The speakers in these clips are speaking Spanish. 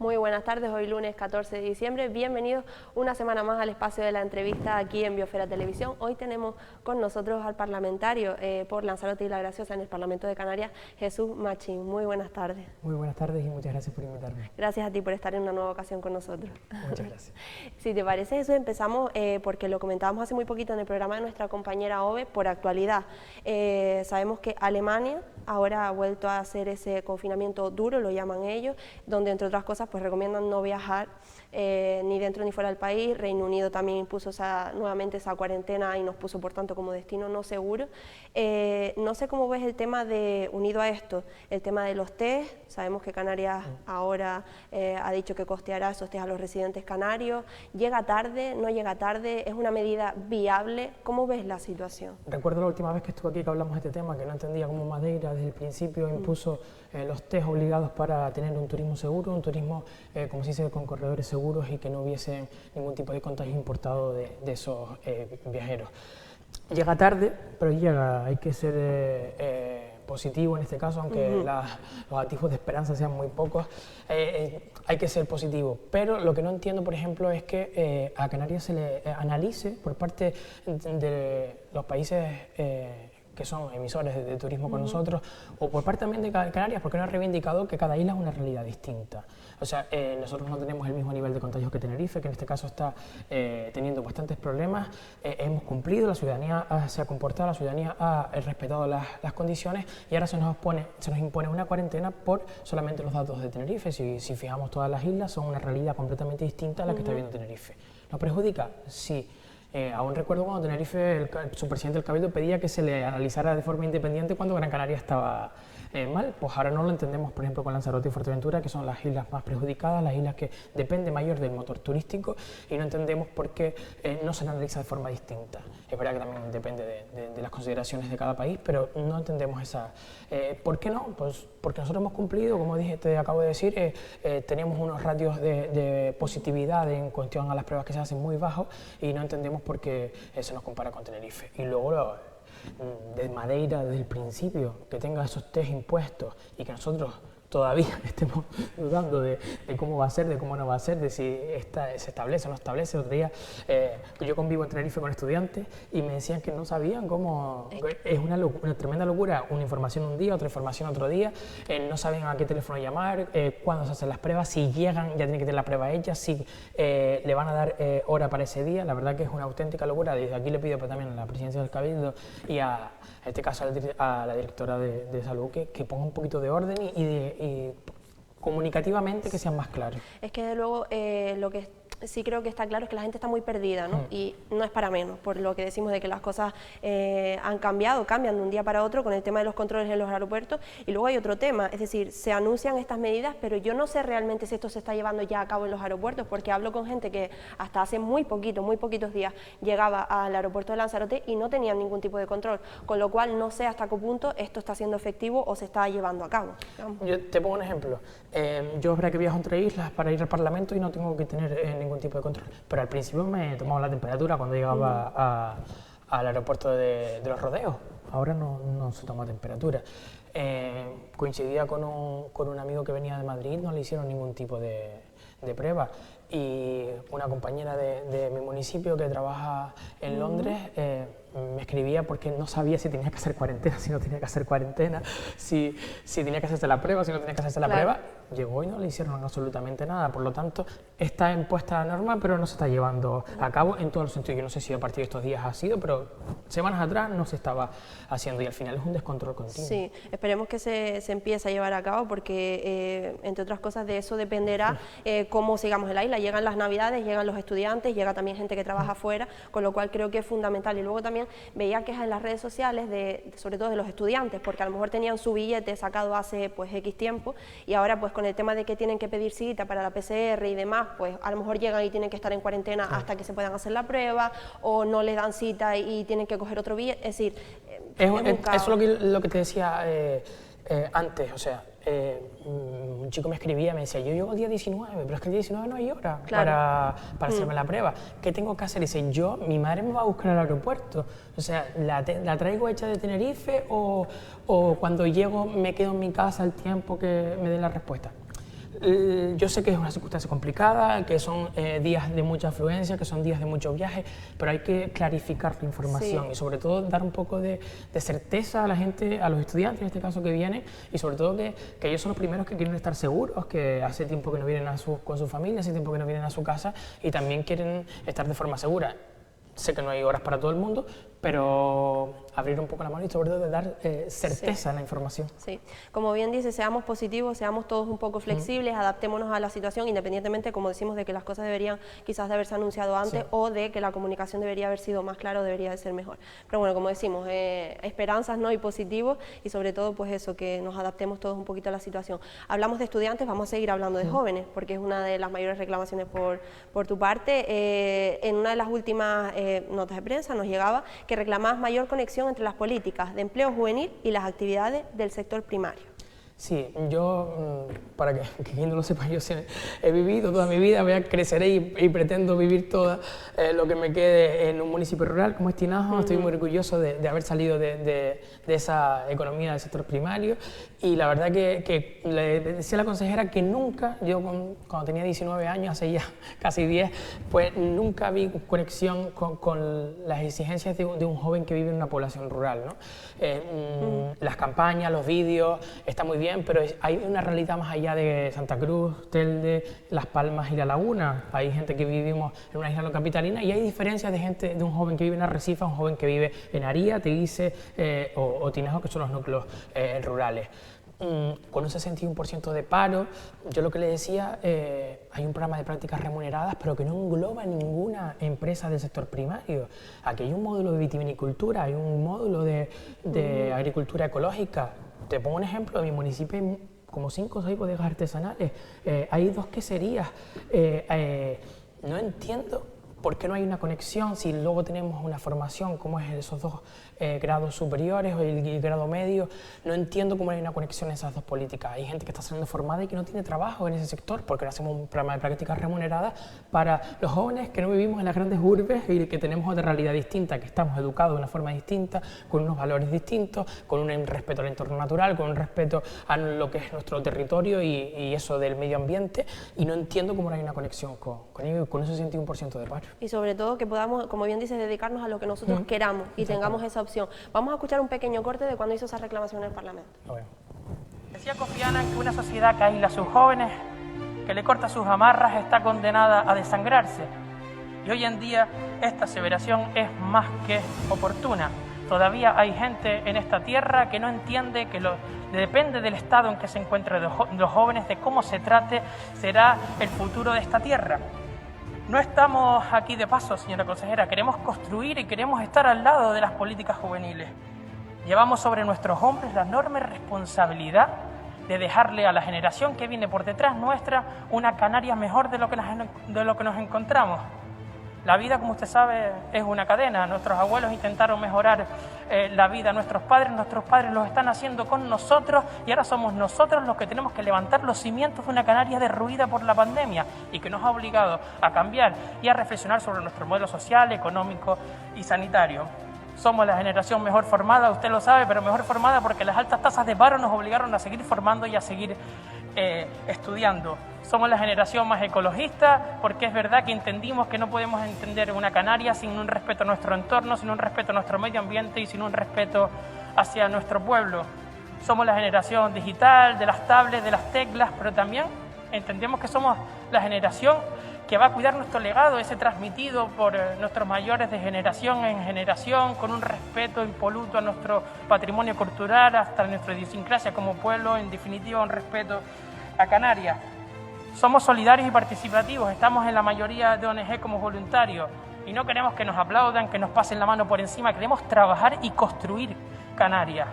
Muy buenas tardes, hoy lunes 14 de diciembre. Bienvenidos una semana más al espacio de la entrevista aquí en Biosfera Televisión. Hoy tenemos con nosotros al parlamentario por Lanzarote y La Graciosa en el Parlamento de Canarias, Jesús Machín. Muy buenas tardes. Muy buenas tardes y muchas gracias por invitarme. Gracias a ti por estar en una nueva ocasión con nosotros. Muchas gracias. Si te parece, Jesús, empezamos porque lo comentábamos hace muy poquito en el programa de nuestra compañera Ove, por actualidad. Sabemos que Alemania ahora ha vuelto a hacer ese confinamiento duro, lo llaman ellos, donde entre otras cosas pues recomiendan no viajar ni dentro ni fuera del país. Reino Unido también impuso nuevamente esa cuarentena y nos puso por tanto como destino no seguro. No sé cómo ves el tema unido a esto, el tema de los test. Sabemos que Canarias ahora ha dicho que costeará esos test a los residentes canarios. ¿Llega tarde? ¿No llega tarde? ¿Es una medida viable? ¿Cómo ves la situación? Recuerdo la última vez que estuve aquí que hablamos de este tema, que no entendía cómo Madeira desde el principio impuso los test obligados para tener un turismo seguro, un turismo, como se dice, con corredores seguros y que no hubiese ningún tipo de contagio importado de esos viajeros. Llega tarde, pero llega. Hay que ser positivo en este caso, aunque los atisbos de esperanza sean muy pocos. Hay que ser positivo, pero lo que no entiendo, por ejemplo, es que a Canarias se le analice por parte de los países que son emisores de turismo con nosotros, o por parte también de Canarias, porque no ha reivindicado que cada isla es una realidad distinta. O sea, nosotros no tenemos el mismo nivel de contagios que Tenerife, que en este caso está teniendo bastantes problemas. Hemos cumplido, la ciudadanía se ha comportado, la ciudadanía ha respetado las condiciones, y ahora se nos impone una cuarentena por solamente los datos de Tenerife. Si fijamos, todas las islas son una realidad completamente distinta a la que está viendo Tenerife. ¿Nos perjudica? Sí. Aún recuerdo cuando Tenerife, su presidente del Cabildo pedía que se le analizara de forma independiente cuando Gran Canaria estaba mal. Pues ahora no lo entendemos, por ejemplo, con Lanzarote y Fuerteventura, que son las islas más perjudicadas, las islas que dependen mayor del motor turístico, y no entendemos por qué no se le analiza de forma distinta. Es verdad que también depende de las consideraciones de cada país, pero no entendemos esa... ¿Por qué no? Pues porque nosotros hemos cumplido, como te acabo de decir, teníamos unos ratios de positividad en cuestión a las pruebas que se hacen muy bajos, y no entendemos por qué se nos compara con Tenerife. Y luego de Madeira, desde el principio, que tenga esos test impuestos y que nosotros todavía estemos dudando de cómo va a ser, de cómo no va a ser, de si se establece o no establece. Otro día yo convivo en Tenerife con estudiantes y me decían que no sabían cómo... Es una tremenda locura, una información un día, otra información otro día, no saben a qué teléfono llamar, cuándo se hacen las pruebas, si llegan ya tienen que tener la prueba hecha, si le van a dar hora para ese día. La verdad que es una auténtica locura. Desde aquí le pido pues, también a la presidencia del Cabildo y en este caso a la directora de Salud que ponga un poquito de orden y comunicativamente que sean más claros. Es que de luego lo que sí creo que está claro es que la gente está muy perdida, ¿no? Y no es para menos, por lo que decimos de que las cosas cambian de un día para otro con el tema de los controles en los aeropuertos. Y luego hay otro tema, es decir, se anuncian estas medidas, pero yo no sé realmente si esto se está llevando ya a cabo en los aeropuertos, porque hablo con gente que hasta hace muy poquitos días llegaba al aeropuerto de Lanzarote y no tenían ningún tipo de control, con lo cual no sé hasta qué punto esto está siendo efectivo o se está llevando a cabo, digamos. Yo te pongo un ejemplo. Yo es verdad que viajo entre islas para ir al Parlamento y no tengo que tener ningún tipo de control, pero al principio me tomaba la temperatura cuando llegaba al aeropuerto de Los Rodeos. Ahora no se toma temperatura. Coincidía con un amigo que venía de Madrid, no le hicieron ningún tipo de prueba, y una compañera de mi municipio que trabaja en Londres me escribía porque no sabía si tenía que hacer cuarentena, si no tenía que hacer cuarentena, si tenía que hacerse la prueba, si no tenía que hacerse la prueba. Llegó y no le hicieron absolutamente nada. Por lo tanto, está impuesta la norma, pero no se está llevando a cabo en todos los sentidos. Yo no sé si a partir de estos días ha sido, pero semanas atrás no se estaba haciendo, y al final es un descontrol continuo. Sí, esperemos que se empiece a llevar a cabo, porque entre otras cosas de eso dependerá cómo sigamos en la isla. Llegan las Navidades, llegan los estudiantes, llega también gente que trabaja afuera, con lo cual creo que es fundamental. Y luego también veía quejas en las redes sociales, sobre todo de los estudiantes, porque a lo mejor tenían su billete sacado hace pues X tiempo, y ahora pues con el tema de que tienen que pedir cita para la PCR y demás, pues a lo mejor llegan y tienen que estar en cuarentena hasta que se puedan hacer la prueba, o no les dan cita y tienen que coger otro billete. Es decir, eso es lo que te decía antes. O sea, un chico me escribía, me decía, yo llego el día 19, pero es que el día 19 no hay hora para hacerme la prueba. ¿Qué tengo que hacer? Dice, mi madre me va a buscar al aeropuerto. O sea, ¿la traigo hecha de Tenerife o cuando llego me quedo en mi casa el tiempo que me den la respuesta? Yo sé que es una circunstancia complicada, que son días de mucha afluencia, que son días de mucho viaje, pero hay que clarificar la información y sobre todo dar un poco de certeza a la gente, a los estudiantes en este caso que vienen, y sobre todo que ellos son los primeros que quieren estar seguros, que hace tiempo que no vienen con su familia, hace tiempo que no vienen a su casa y también quieren estar de forma segura. Sé que no hay horas para todo el mundo, pero abrir un poco la mano y sobre todo de dar certeza en la información. Sí, como bien dice, seamos positivos, seamos todos un poco flexibles, adaptémonos a la situación, independientemente, como decimos, de que las cosas deberían quizás de haberse anunciado antes o de que la comunicación debería haber sido más clara o debería de ser mejor. Pero bueno, como decimos, esperanzas, ¿no?, y positivos, y sobre todo pues eso, que nos adaptemos todos un poquito a la situación. Hablamos de estudiantes, vamos a seguir hablando de jóvenes, porque es una de las mayores reclamaciones por tu parte. En una de las últimas notas de prensa nos llegaba que reclamabas mayor conexión entre las políticas de empleo juvenil y las actividades del sector primario. Sí, yo, para que quien no lo sepa, yo he vivido toda mi vida, creceré y pretendo vivir toda lo que me quede en un municipio rural como es Tinajo. Estoy muy orgulloso de haber salido de esa economía del sector primario, y la verdad que le decía a la consejera que nunca, yo cuando tenía 19 años, hace ya casi 10, pues nunca vi conexión con las exigencias de un joven que vive en una población rural, ¿no? Las campañas, los vídeos, está muy bien, pero hay una realidad más allá de Santa Cruz, Telde, Las Palmas y La Laguna. Hay gente que vivimos en una isla no capitalina y hay diferencias de un joven que vive en Arrecife a un joven que vive en Aría, Teguise o Tinajo, que son los núcleos rurales. Con un 61% de paro, yo lo que le decía, hay un programa de prácticas remuneradas, pero que no engloba ninguna empresa del sector primario. Aquí hay un módulo de vitivinicultura, hay un módulo de agricultura ecológica. Te pongo un ejemplo, en mi municipio hay como 5 o 6 bodegas artesanales, hay 2 queserías. No entiendo por qué no hay una conexión si luego tenemos una formación como es esos 2 grados superiores o el grado medio. No entiendo cómo hay una conexión en esas 2 políticas. Hay gente que está siendo formada y que no tiene trabajo en ese sector porque no hacemos un programa de prácticas remuneradas para los jóvenes que no vivimos en las grandes urbes y que tenemos otra realidad distinta, que estamos educados de una forma distinta, con unos valores distintos, con un respeto al entorno natural, con un respeto a lo que es nuestro territorio y eso del medio ambiente, y no entiendo cómo no hay una conexión con ello, con ese 61% de paro. Y sobre todo que podamos, como bien dices, dedicarnos a lo que nosotros queramos y tengamos esa opción. Vamos a escuchar un pequeño corte de cuando hizo esa reclamación en el Parlamento. Decía Kofi Annan que una sociedad que aísla a sus jóvenes, que le corta sus amarras, está condenada a desangrarse. Y hoy en día esta aseveración es más que oportuna. Todavía hay gente en esta tierra que no entiende que depende del estado en que se encuentren los jóvenes, de cómo se trate, será el futuro de esta tierra. No estamos aquí de paso, señora consejera, queremos construir y queremos estar al lado de las políticas juveniles. Llevamos sobre nuestros hombros la enorme responsabilidad de dejarle a la generación que viene por detrás nuestra una Canarias mejor de lo que nos encontramos. La vida, como usted sabe, es una cadena. Nuestros abuelos intentaron mejorar la vida a nuestros padres los están haciendo con nosotros y ahora somos nosotros los que tenemos que levantar los cimientos de una Canarias derruida por la pandemia y que nos ha obligado a cambiar y a reflexionar sobre nuestro modelo social, económico y sanitario. Somos la generación mejor formada, usted lo sabe, pero mejor formada porque las altas tasas de paro nos obligaron a seguir formando y a seguir estudiando. Somos la generación más ecologista porque es verdad que entendimos que no podemos entender una Canarias sin un respeto a nuestro entorno, sin un respeto a nuestro medio ambiente y sin un respeto hacia nuestro pueblo. Somos la generación digital, de las tablets, de las teclas, pero también entendemos que somos la generación que va a cuidar nuestro legado, ese transmitido por nuestros mayores de generación en generación, con un respeto impoluto a nuestro patrimonio cultural, hasta nuestra idiosincrasia como pueblo, en definitiva un respeto a Canarias. Somos solidarios y participativos, estamos en la mayoría de ONG como voluntarios y no queremos que nos aplaudan, que nos pasen la mano por encima, queremos trabajar y construir Canarias.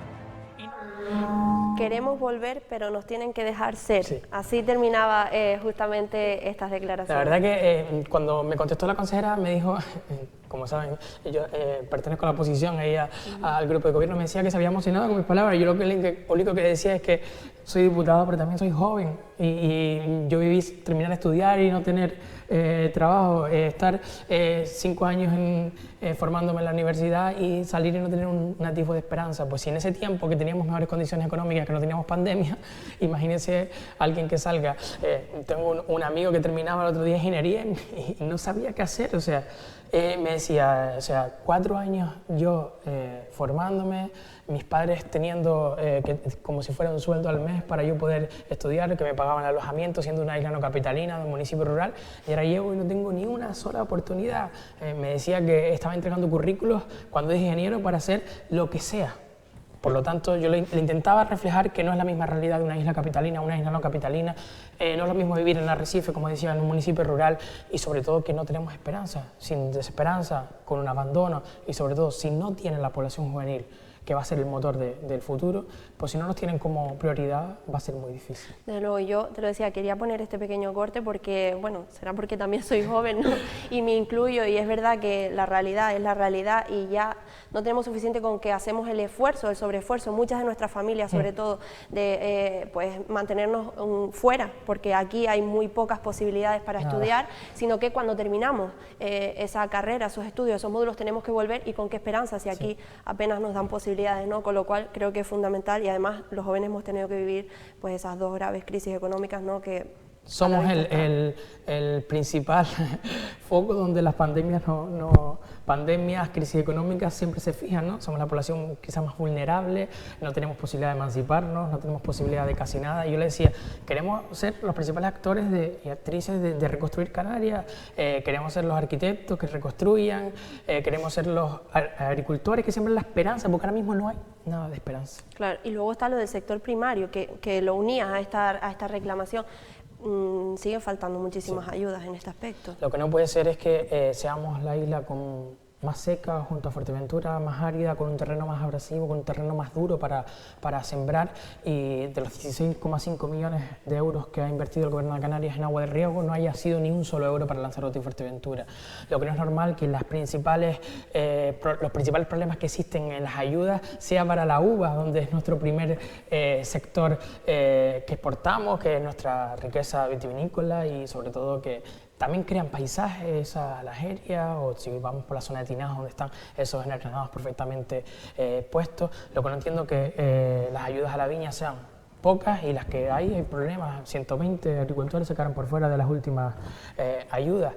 Queremos volver, pero nos tienen que dejar ser. Sí. Así terminaba justamente estas declaraciones. La verdad que cuando me contestó la consejera me dijo, como saben, yo pertenezco a la oposición, ella al grupo de gobierno, me decía que se había emocionado con mis palabras. Yo lo único que decía es que soy diputado, pero también soy joven. y yo viví terminar de estudiar y no tener trabajo, estar 5 años formándome en la universidad y salir y no tener un atisbo de esperanza. Pues si en ese tiempo que teníamos mejores condiciones económicas, que no teníamos pandemia, imagínense alguien que salga. Tengo un amigo que terminaba el otro día ingeniería y no sabía qué hacer, o sea, me decía, o sea, 4 años yo formándome, mis padres teniendo como si fuera un sueldo al mes para yo poder estudiar, que me pagaban el alojamiento siendo una isla no capitalina, de un municipio rural, y ahora llego y no tengo ni una sola oportunidad. Me decía que estaba entregando currículos cuando es ingeniero para hacer lo que sea. Por lo tanto, yo le intentaba reflejar que no es la misma realidad de una isla capitalina, una isla no capitalina, no es lo mismo vivir en Arrecife, como decía, en un municipio rural, y sobre todo que no tenemos esperanza, sin desesperanza, con un abandono, y sobre todo si no tienen la población juvenil, que va a ser el motor del futuro, pues si no nos tienen como prioridad va a ser muy difícil. Desde luego, yo te lo decía, quería poner este pequeño corte porque, bueno, será porque también soy joven, ¿no? Y me incluyo, y es verdad que la realidad es la realidad y ya no tenemos suficiente con que hacemos el esfuerzo, el sobreesfuerzo, muchas de nuestras familias, sobre todo, de pues mantenernos fuera, porque aquí hay muy pocas posibilidades para estudiar, sino que cuando terminamos esa carrera, esos estudios, esos módulos, tenemos que volver, y con qué esperanza si aquí apenas nos dan posibilidades, ¿no? Con lo cual creo que es fundamental, y además los jóvenes hemos tenido que vivir pues esas 2 graves crisis económicas, ¿no? Que somos el principal foco donde las pandemias pandemias, crisis económicas siempre se fijan, ¿no? Somos la población quizás más vulnerable, no tenemos posibilidad de emanciparnos, no tenemos posibilidad de casi nada. Y yo le decía, queremos ser los principales actores y actrices de reconstruir Canarias, queremos ser los arquitectos que reconstruyan, queremos ser los agricultores que siembran la esperanza, porque ahora mismo no hay nada de esperanza. Claro, y luego está lo del sector primario, que lo unía a esta reclamación. Siguen faltando muchísimas ayudas en este aspecto. Lo que no puede ser es que seamos la isla más seca junto a Fuerteventura, más árida, con un terreno más abrasivo, con un terreno más duro para sembrar, y de los 16,5 millones de euros que ha invertido el Gobierno de Canarias en agua de riego no haya sido ni un solo euro para Lanzarote y Fuerteventura. Lo que no es normal que los principales problemas que existen en las ayudas sea para la uva, donde es nuestro primer sector que exportamos, que es nuestra riqueza vitivinícola, y sobre todo que también crean paisajes a la Jeria, o si vamos por la zona de Tinajo, donde están esos engranados perfectamente puestos. Lo que no entiendo es que las ayudas a la viña sean pocas, y las que hay problemas. 120 agricultores se quedaron por fuera de las últimas ayudas.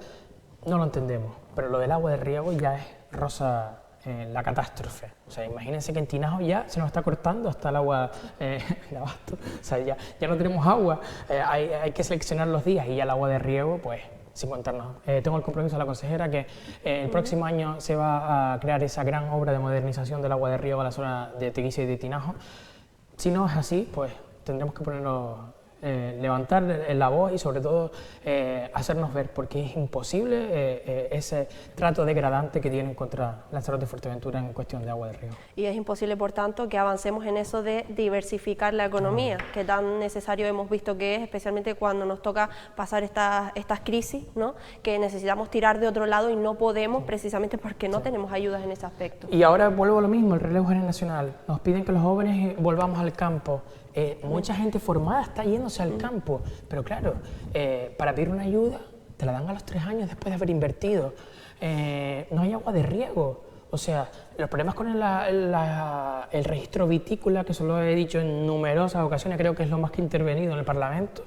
No lo entendemos, pero lo del agua de riego ya es rosa la catástrofe. O sea, imagínense que en Tinajo ya se nos está cortando hasta el agua de abasto. O sea, ya no tenemos agua, hay que seleccionar los días, y ya el agua de riego, pues, sin contarnos. Tengo el compromiso de la consejera que el próximo año se va a crear esa gran obra de modernización del agua de riego a la zona de Teguise y de Tinajo. Si no es así, pues tendremos que levantar la voz y sobre todo hacernos ver, porque es imposible ese trato degradante que tienen contra Lanzarote y Fuerteventura en cuestión de agua de riego. Y es imposible, por tanto, que avancemos en eso de diversificar la economía, que tan necesario hemos visto que es, especialmente cuando nos toca pasar estas crisis, ¿no? Que necesitamos tirar de otro lado y no podemos, precisamente porque no tenemos ayudas en ese aspecto. Y ahora vuelvo a lo mismo, el relevo generacional. Nos piden que los jóvenes volvamos al campo. Mucha gente formada está yéndose al campo, pero claro, para pedir una ayuda te la dan a los 3 años después de haber invertido. No hay agua de riego. O sea, los problemas con el registro vitícola, que se lo he dicho en numerosas ocasiones, creo que es lo más que he intervenido en el Parlamento,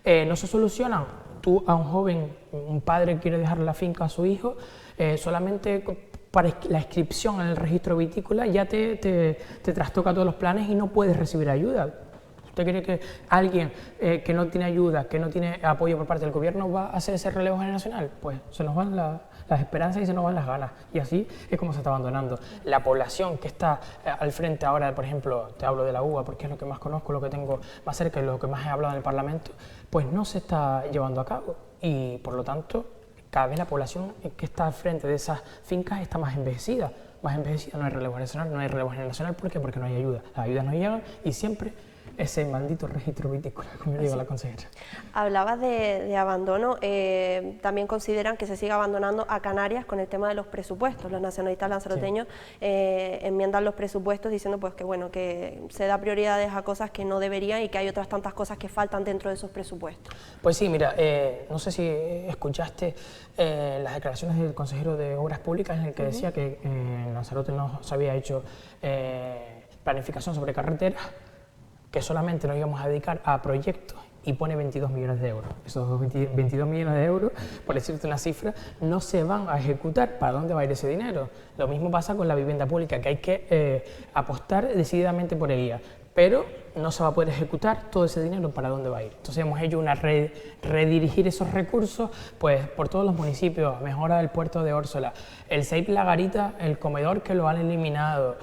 no se solucionan. Tú a un joven, un padre quiere dejarle la finca a su hijo, solamente para la inscripción en el registro vitícola ya te trastoca todos los planes y no puedes recibir ayuda. ¿Usted cree que alguien que no tiene ayuda, que no tiene apoyo por parte del gobierno va a hacer ese relevo generacional? Pues se nos van las esperanzas y se nos van las ganas, y así es como se está abandonando. La población que está al frente ahora, por ejemplo, te hablo de la uva porque es lo que más conozco, lo que tengo más cerca y lo que más he hablado en el Parlamento, pues no se está llevando a cabo, y por lo tanto cada vez la población que está al frente de esas fincas está más envejecida, no hay relevo generacional, ¿por qué? Porque no hay ayuda, las ayudas no llegan y siempre ese maldito registro vitícola, como digo la consejera. Hablabas de abandono, también consideran que se sigue abandonando a Canarias con el tema de los presupuestos. Los nacionalistas lanzaroteños enmiendan los presupuestos diciendo pues que bueno, que se da prioridades a cosas que no deberían y que hay otras tantas cosas que faltan dentro de esos presupuestos. Pues sí, mira, no sé si escuchaste las declaraciones del consejero de Obras Públicas en el que decía que en Lanzarote no se había hecho planificación sobre carreteras, que solamente nos íbamos a dedicar a proyectos y pone 22 millones de euros. Esos 22 millones de euros, por decirte una cifra, no se van a ejecutar. ¿Para dónde va a ir ese dinero? Lo mismo pasa con la vivienda pública, que hay que apostar decididamente por ella, pero no se va a poder ejecutar todo ese dinero. ¿Para dónde va a ir? Entonces hemos hecho una redirigir esos recursos pues, por todos los municipios, mejora del puerto de Órsola, el CEIP La Garita, el comedor que lo han eliminado,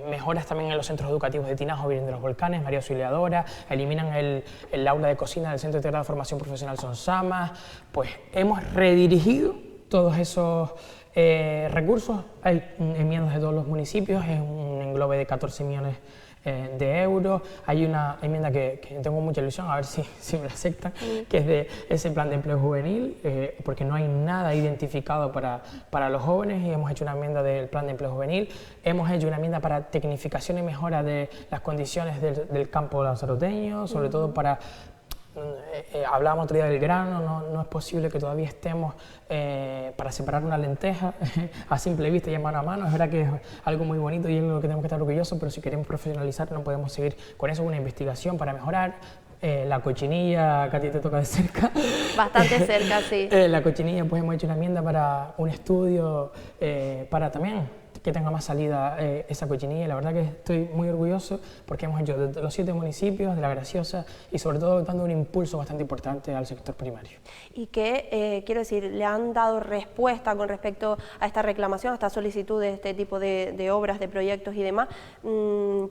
mejoras también en los centros educativos de Tinajo, Virgen de los Volcanes, María Auxiliadora, eliminan el aula de cocina del Centro Integrado de Formación Profesional Sonsamas. Pues hemos redirigido todos esos recursos. Hay enmiendas de todos los municipios, es un englobe de 14 millones de euros. Hay una enmienda que tengo mucha ilusión, a ver si me la aceptan, que es de ese plan de empleo juvenil, porque no hay nada identificado para los jóvenes, y hemos hecho una enmienda del plan de empleo juvenil. Hemos hecho una enmienda para tecnificación y mejora de las condiciones del campo lanzaroteño, sobre todo para... hablábamos otro día del grano, no es posible que todavía estemos para separar una lenteja a simple vista y en mano a mano. Es verdad que es algo muy bonito y es lo que tenemos que estar orgullosos, pero si queremos profesionalizar no podemos seguir con eso. Una investigación para mejorar. La cochinilla, que a ti te toca de cerca. Bastante cerca, sí. La cochinilla, pues hemos hecho una enmienda para un estudio para también que tenga más salida esa cochinilla, y la verdad que estoy muy orgulloso porque hemos hecho de los 7 municipios, de La Graciosa, y sobre todo dando un impulso bastante importante al sector primario. Y que, quiero decir, le han dado respuesta con respecto a esta reclamación, a esta solicitud de este tipo de obras, de proyectos y demás.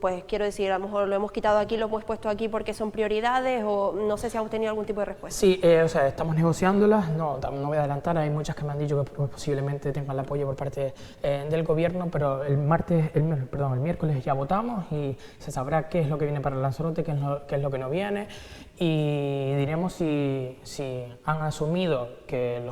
Pues quiero decir, a lo mejor lo hemos quitado aquí, lo hemos puesto aquí porque son prioridades, o no sé si hemos tenido algún tipo de respuesta. Sí, o sea, estamos negociándolas, no voy a adelantar, hay muchas que me han dicho que posiblemente tengan el apoyo por parte del gobierno, pero el miércoles ya votamos y se sabrá qué es lo que viene para Lanzarote, qué es lo que no viene, y diremos si han asumido que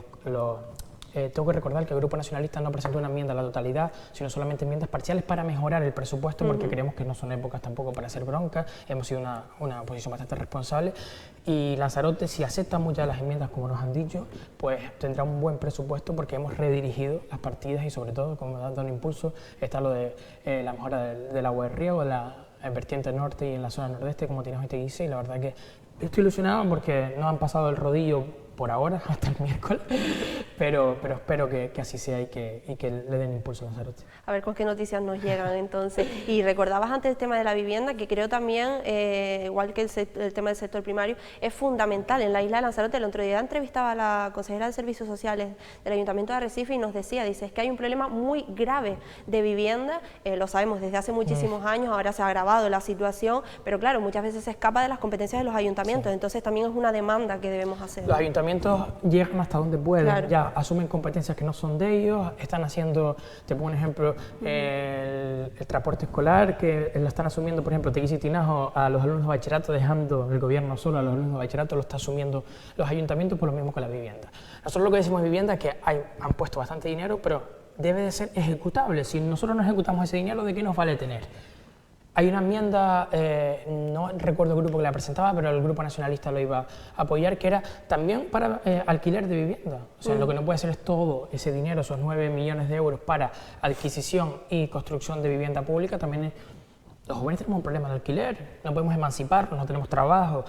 tengo que recordar que el Grupo Nacionalista no presentó una enmienda a la totalidad, sino solamente enmiendas parciales para mejorar el presupuesto, porque creemos que no son épocas tampoco para hacer bronca. Hemos sido una oposición bastante responsable, y Lanzarote, si acepta muchas de las enmiendas como nos han dicho, pues tendrá un buen presupuesto, porque hemos redirigido las partidas y sobre todo, como dando un impulso, está lo de la mejora del agua de riego, la vertiente norte y en la zona nordeste, como Tinajo y Teguise, y la verdad que estoy ilusionado porque no han pasado el rodillo por ahora, hasta el miércoles, pero espero que así sea y que le den impulso a Lanzarote. A ver con qué noticias nos llegan entonces. Y recordabas antes el tema de la vivienda, que creo también, igual que el tema del sector primario, es fundamental en la isla de Lanzarote. El otro día entrevistaba a la consejera de Servicios Sociales del Ayuntamiento de Arrecife y nos decía, dice, es que hay un problema muy grave de vivienda, lo sabemos desde hace muchísimos años, ahora se ha agravado la situación, pero claro, muchas veces se escapa de las competencias de los ayuntamientos, entonces también es una demanda que debemos hacer. Los ayuntamientos llegan hasta donde pueden, claro. Ya asumen competencias que no son de ellos, están haciendo, te pongo un ejemplo, el transporte escolar, que lo están asumiendo, por ejemplo, Teguise y Tinajo, a los alumnos de bachillerato, dejando el gobierno solo a los alumnos de bachillerato, lo está asumiendo los ayuntamientos, por lo mismo con la vivienda. Nosotros lo que decimos de vivienda es que han puesto bastante dinero, pero debe de ser ejecutable. Si nosotros no ejecutamos ese dinero, ¿de qué nos vale tener? Hay una enmienda, no recuerdo el grupo que la presentaba, pero el Grupo Nacionalista lo iba a apoyar, que era también para alquiler de vivienda. O sea, lo que no puede ser es todo ese dinero, esos 9 millones de euros para adquisición y construcción de vivienda pública. También los jóvenes tenemos un problema de alquiler, no podemos emanciparnos, no tenemos trabajo,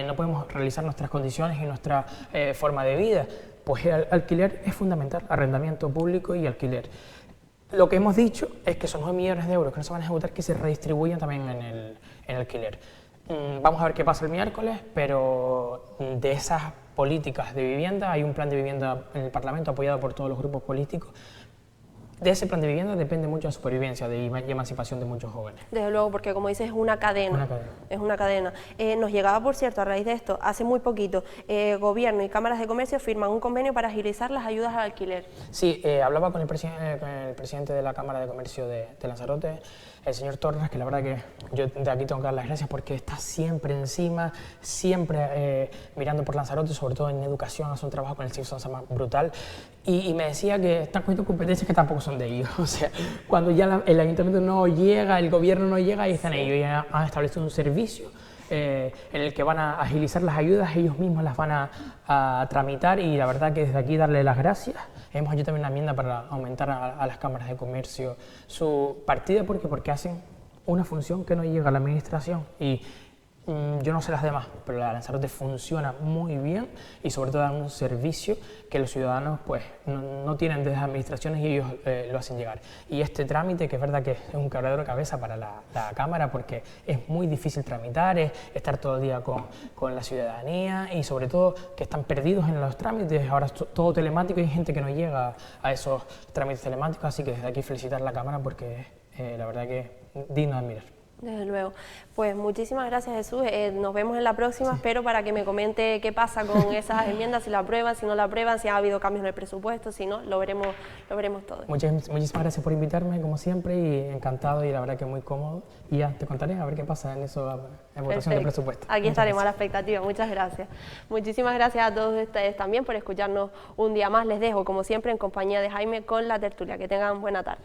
no podemos realizar nuestras condiciones y nuestra forma de vida. Pues el alquiler es fundamental, arrendamiento público y alquiler. Lo que hemos dicho es que esos 9 millones de euros que no se van a ejecutar, que se redistribuyan también en el alquiler. Vamos a ver qué pasa el miércoles, pero de esas políticas de vivienda, hay un plan de vivienda en el Parlamento apoyado por todos los grupos políticos, de ese plan de vivienda depende mucho la supervivencia y emancipación de muchos jóvenes. Desde luego, porque como dices, es una cadena. Una cadena. Es una cadena. Nos llegaba, por cierto, a raíz de esto, hace muy poquito, gobierno y cámaras de comercio firman un convenio para agilizar las ayudas al alquiler. Sí, hablaba con el presidente de la Cámara de Comercio de Lanzarote, el señor Torres, que la verdad que yo de aquí tengo que dar las gracias porque está siempre encima, siempre mirando por Lanzarote, sobre todo en educación, hace un trabajo con el Steve Sonsama brutal, y me decía que están cogiendo competencias que tampoco son de ellos. O sea, cuando ya el ayuntamiento no llega, el gobierno no llega, ahí están ellos, ya han establecido un servicio en el que van a agilizar las ayudas, ellos mismos las van a tramitar, y la verdad que desde aquí darle las gracias. Hemos hecho también una enmienda para aumentar a las cámaras de comercio su partida, porque hacen una función que no llega a la administración, y yo no sé las demás, pero la Lanzarote funciona muy bien y sobre todo dan un servicio que los ciudadanos pues no tienen desde las administraciones, y ellos lo hacen llegar. Y este trámite, que es verdad que es un quebradero de cabeza para la Cámara, porque es muy difícil tramitar, es estar todo el día con la ciudadanía, y sobre todo que están perdidos en los trámites. Ahora es todo telemático y hay gente que no llega a esos trámites telemáticos, así que desde aquí felicitar a la Cámara porque la verdad que es digno de admirar. Desde luego. Pues muchísimas gracias, Jesús. Nos vemos en la próxima. Sí. Espero para que me comente qué pasa con esas enmiendas, si la aprueban, si no la aprueban, si ha habido cambios en el presupuesto, si no, lo veremos todo. Muchísimas gracias por invitarme, como siempre, y encantado, y la verdad que muy cómodo. Y ya te contaré a ver qué pasa en eso, en votación de presupuesto. Aquí estaremos a la expectativa. Muchas gracias. Muchísimas gracias a todos ustedes también por escucharnos un día más. Les dejo, como siempre, en compañía de Jaime con la tertulia. Que tengan buena tarde.